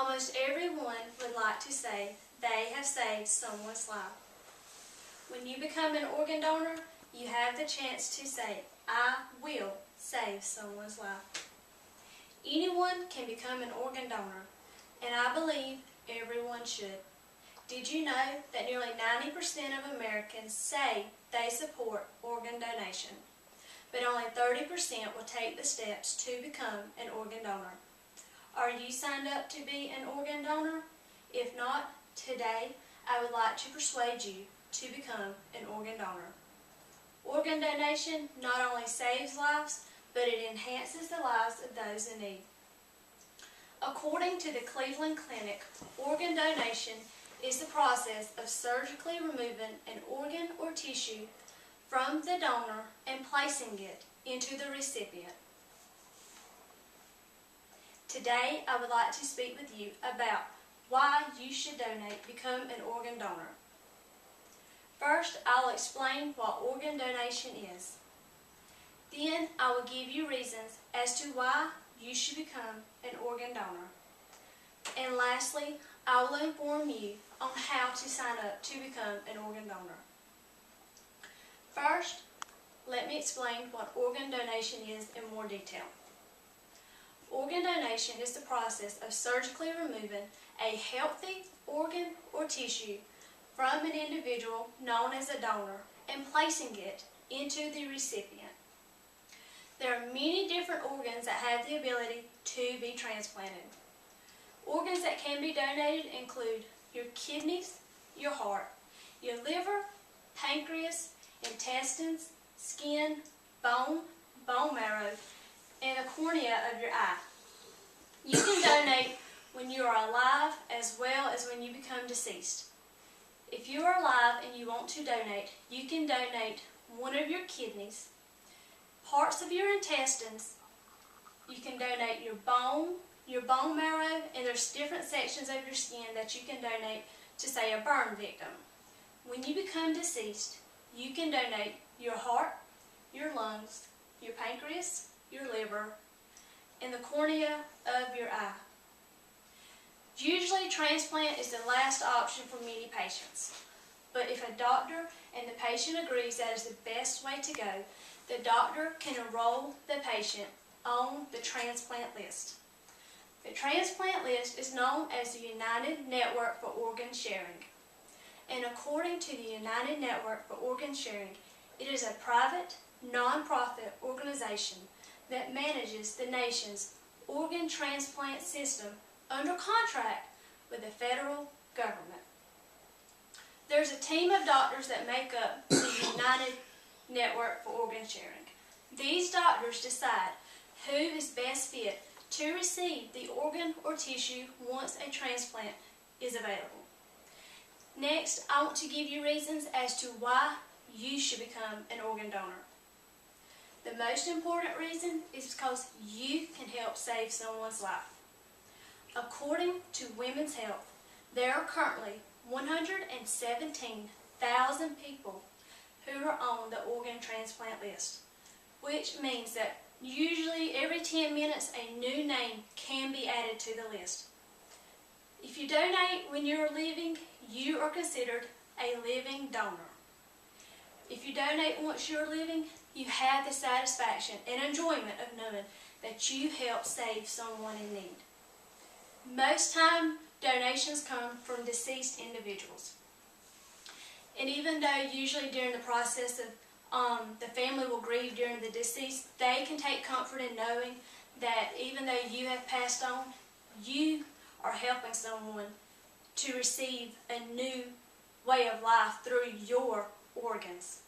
Almost everyone would like to say they have saved someone's life. When you become an organ donor, you have the chance to say, I will save someone's life. Anyone can become an organ donor, and I believe everyone should. Did you know that nearly 90% of Americans say they support organ donation, but only 30% will take the steps to become an organ donor? Are you signed up to be an organ donor? If not, today I would like to persuade you to become an organ donor. Organ donation not only saves lives, but it enhances the lives of those in need. According to the Cleveland Clinic, organ donation is the process of surgically removing an organ or tissue from the donor and placing it into the recipient. Today, I would like to speak with you about why you should become an organ donor. First, I'll explain what organ donation is. Then, I will give you reasons as to why you should become an organ donor. And lastly, I will inform you on how to sign up to become an organ donor. First, let me explain what organ donation is in more detail. Organ donation is the process of surgically removing a healthy organ or tissue from an individual known as a donor and placing it into the recipient. There are many different organs that have the ability to be transplanted. Organs that can be donated include your kidneys, your heart, your liver, pancreas, intestines, skin, bone marrow, and the cornea of your eye. You can donate when you are alive as well as when you become deceased. If you are alive and you want to donate, you can donate one of your kidneys, parts of your intestines. You can donate your bone marrow, and there's different sections of your skin that you can donate to, say, a burn victim. When you become deceased, you can donate your heart, your lungs, your pancreas, your liver, and the cornea of your eye. Usually, transplant is the last option for many patients. But if a doctor and the patient agrees that is the best way to go, the doctor can enroll the patient on the transplant list. The transplant list is known as the United Network for Organ Sharing. And according to the United Network for Organ Sharing, it is a private, non-profit organization that manages the nation's organ transplant system under contract with the federal government. There's a team of doctors that make up the United Network for Organ Sharing. These doctors decide who is best fit to receive the organ or tissue once a transplant is available. Next, I want to give you reasons as to why you should become an organ donor. The most important reason is because you can help save someone's life. According to Women's Health, there are currently 117,000 people who are on the organ transplant list, which means that usually every 10 minutes a new name can be added to the list. If you donate when you are living, you are considered a living donor. If you donate once you are living, you have the satisfaction and enjoyment of knowing that you helped save someone in need. Most time, donations come from deceased individuals. And even though usually during the process of the family will grieve during the decease, they can take comfort in knowing that even though you have passed on, you are helping someone to receive a new way of life through your organs.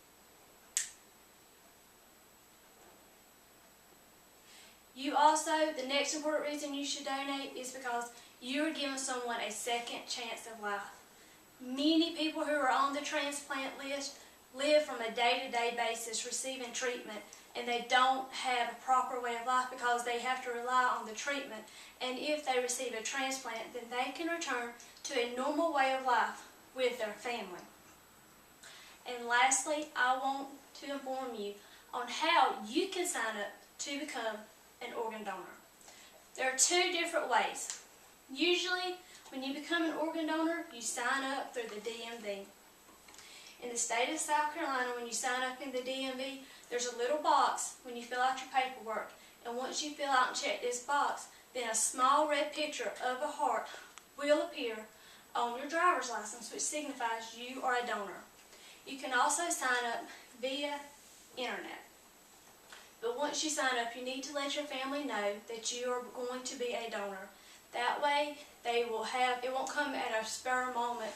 The next important reason you should donate is because you are giving someone a second chance of life. Many people who are on the transplant list live from a day-to-day basis receiving treatment, and they don't have a proper way of life because they have to rely on the treatment. And if they receive a transplant, then they can return to a normal way of life with their family. And lastly, I want to inform you on how you can sign up to become an organ donor. There are two different ways. Usually, when you become an organ donor, you sign up through the DMV. In the state of South Carolina, when you sign up in the DMV, there's a little box when you fill out your paperwork. And once you fill out and check this box, then a small red picture of a heart will appear on your driver's license, which signifies you are a donor. You can also sign up via internet. But once you sign up, you need to let your family know that you are going to be a donor. That way, it won't come at a spur moment.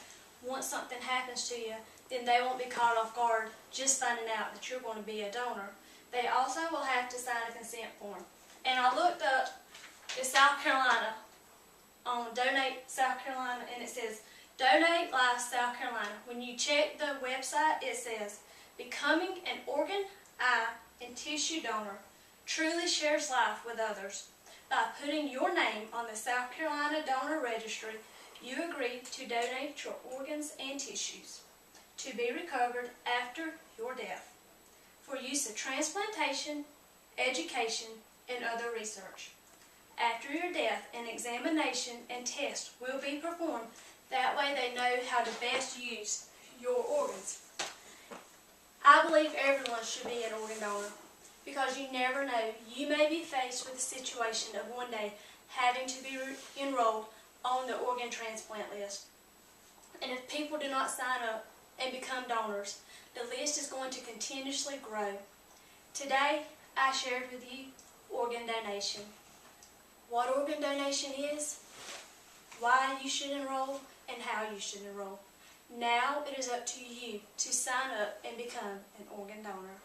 Once something happens to you, then they won't be caught off guard just finding out that you're going to be a donor. They also will have to sign a consent form. And I looked up in South Carolina on Donate South Carolina, and it says, Donate Life South Carolina. When you check the website, it says, becoming an organ, eye, and tissue donor truly shares life with others. By putting your name on the South Carolina Donor Registry, you agree to donate your organs and tissues to be recovered after your death for use of transplantation, education, and other research. After your death, an examination and test will be performed. That way they know how to best use your organs. I believe everyone should be an organ donor because you never know. You may be faced with the situation of one day having to be enrolled on the organ transplant list. And if people do not sign up and become donors, the list is going to continuously grow. Today, I shared with you organ donation. What organ donation is, why you should enroll, and how you should enroll. Now it is up to you to sign up and become an organ donor.